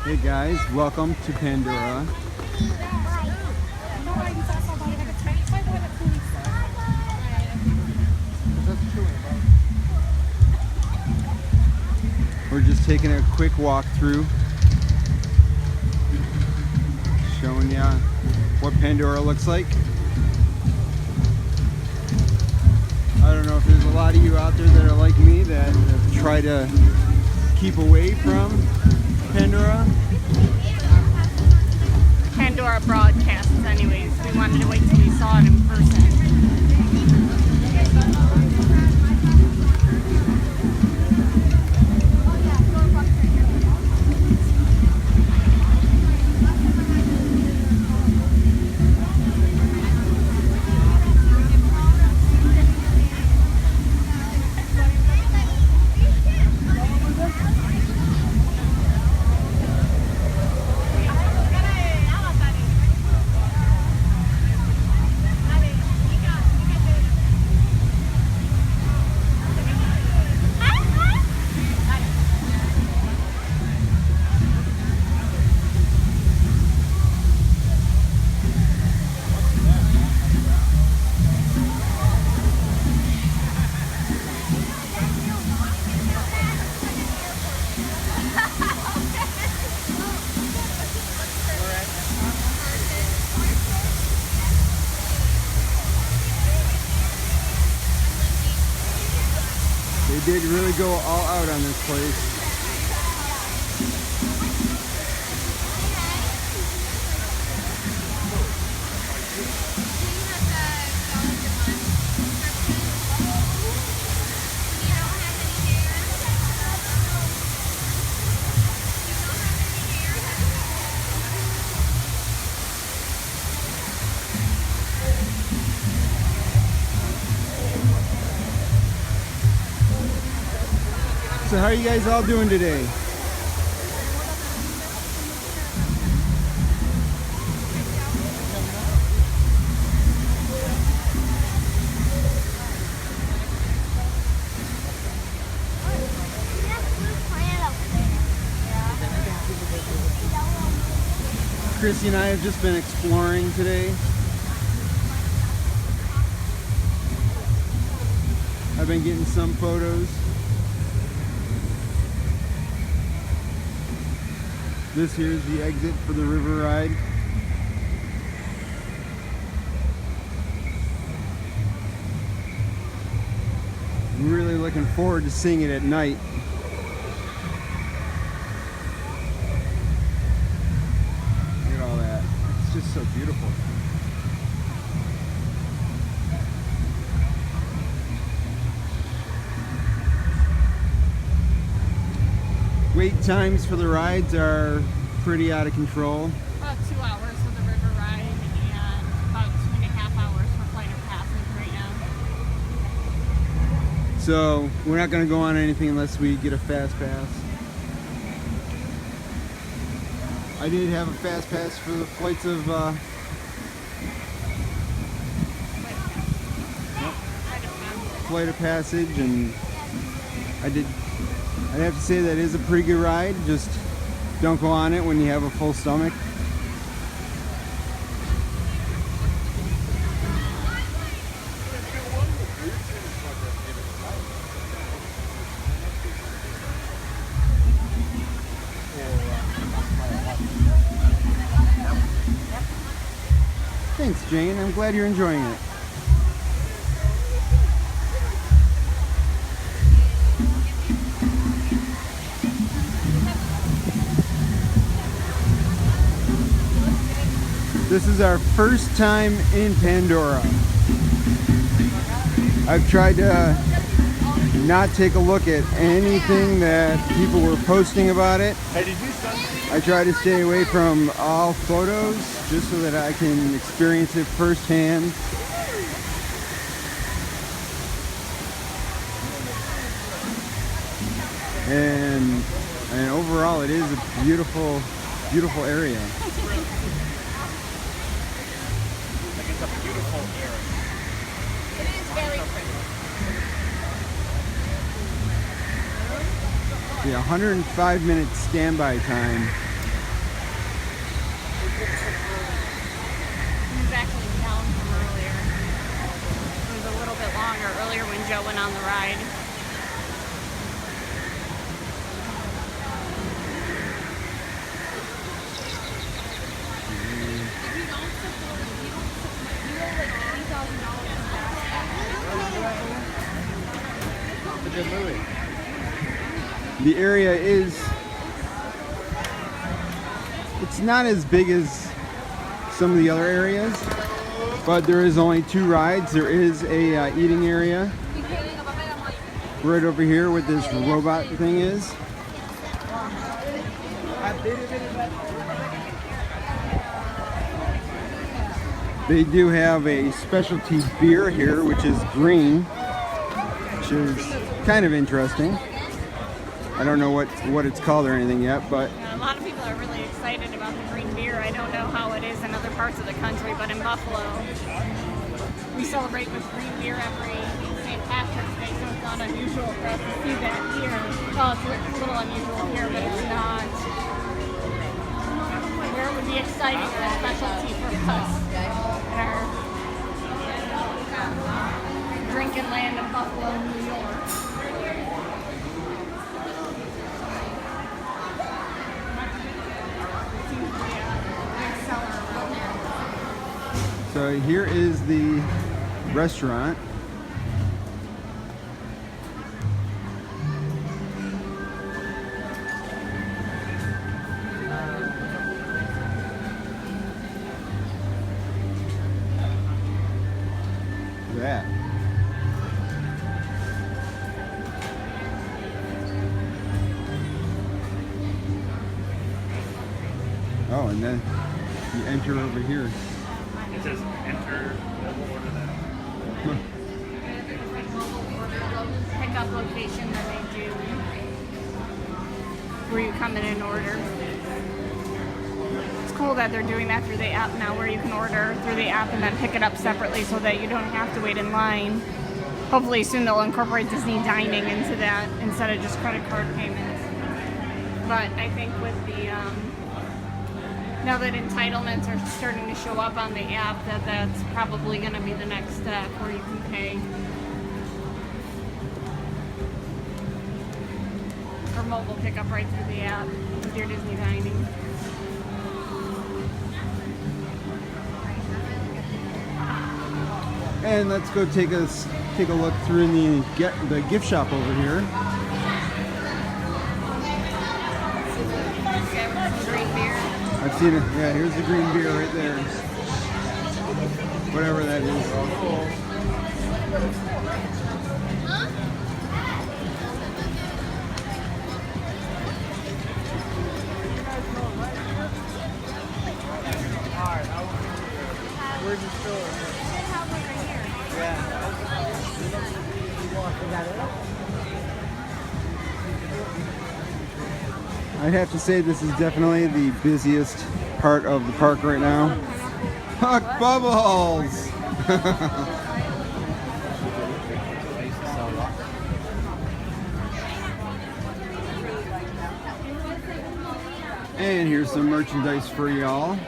Hey guys, welcome to Pandora. We're just taking a quick walk through, showing you what Pandora looks like. I don't know if there's a lot of you out there that are like me that try to keep away from Pandora. Pandora broadcasts anyways. We wanted to wait till we saw it in person. They did really go all out on this place. So how are you guys all doing today? Chrissy and I have just been exploring today. I've been getting some photos. This here is the exit for the river ride. I'm really looking forward to seeing it at night. Look at all that. It's just so beautiful. Wait times for the rides are pretty out of control. About 2 hours for the river ride and about 2.5 hours for flight of passage right now. So we're not going to go on anything unless we get a fast pass. I did have a fast pass for the flights of flight of passage, and I'd have to say that is a pretty good ride. Just don't go on it when you have a full stomach. Thanks, Jane. I'm glad you're enjoying it. This is our first time in Pandora. I've tried to not take a look at anything that people were posting about it. I try to stay away from all photos just so that I can experience it firsthand. And overall it is a beautiful, beautiful area. It's a beautiful area. It is very pretty. Yeah, 105-minute standby time going on the ride. It's a good movie. The area it's not as big as some of the other areas, but there is only 2 rides. There is a eating area right over here where this robot thing is. They do have a specialty beer here, which is green, which is kind of interesting. I don't know what it's called or anything yet, but A lot of people are really excited about the green beer. I don't know how it is in other parts of the country, but in Buffalo, we celebrate with green beer every St. Patrick's Day, so it's not unusual for us to see that here. Well, it's a little unusual here, but it's not. Where it would be exciting for a specialty for us in our drinking land of Buffalo, New York. so here is the restaurant. That. Oh, and then you enter over here. It says enter mobile order now. Pickup location that they do where you come in and order. It's cool that they're doing that through the app now, where you can order through the app and then pick it up separately so that you don't have to wait in line. Hopefully soon they'll incorporate Disney dining into that instead of just credit card payments. But I think with the now that entitlements are starting to show up on the app, that's probably going to be the next step where you can pay for mobile pickup right through the app with your Disney dining. And let's go take a look through the gift shop over here. Green beer. I've seen it. Yeah, here's the green beer right there. Whatever that is. Where's the store? I'd have to say this is definitely the busiest part of the park right now. Huck Bubbles! And here's some merchandise for y'all.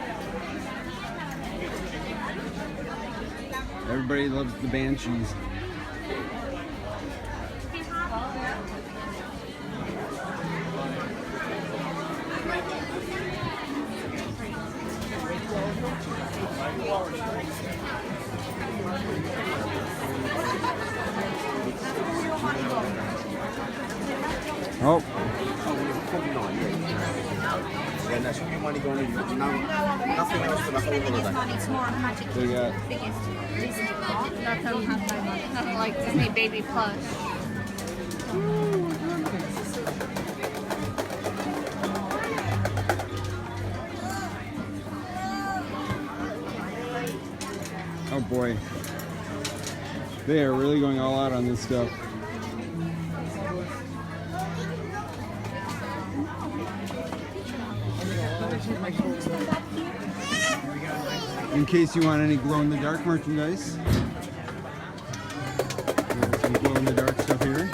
Everybody loves the Banshees. Oh. And that should be money going to you. Nothing else for the whole holiday. It's more magic. They got Nothing like Disney Baby Plush. oh boy. They are really going all out on this stuff. In case you want any glow-in-the-dark merchandise. There's some glow-in-the-dark stuff here.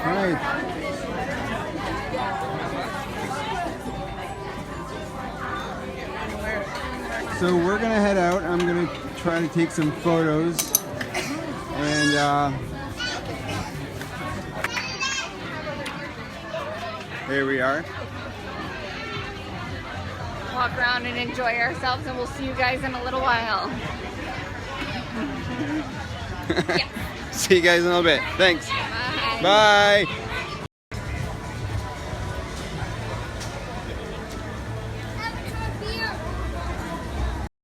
Alright. So we're gonna head out. I'm gonna try to take some photos. And here we are. Walk around and enjoy ourselves, and we'll see you guys in a little while. See you guys in a little bit. Thanks. Bye. Bye.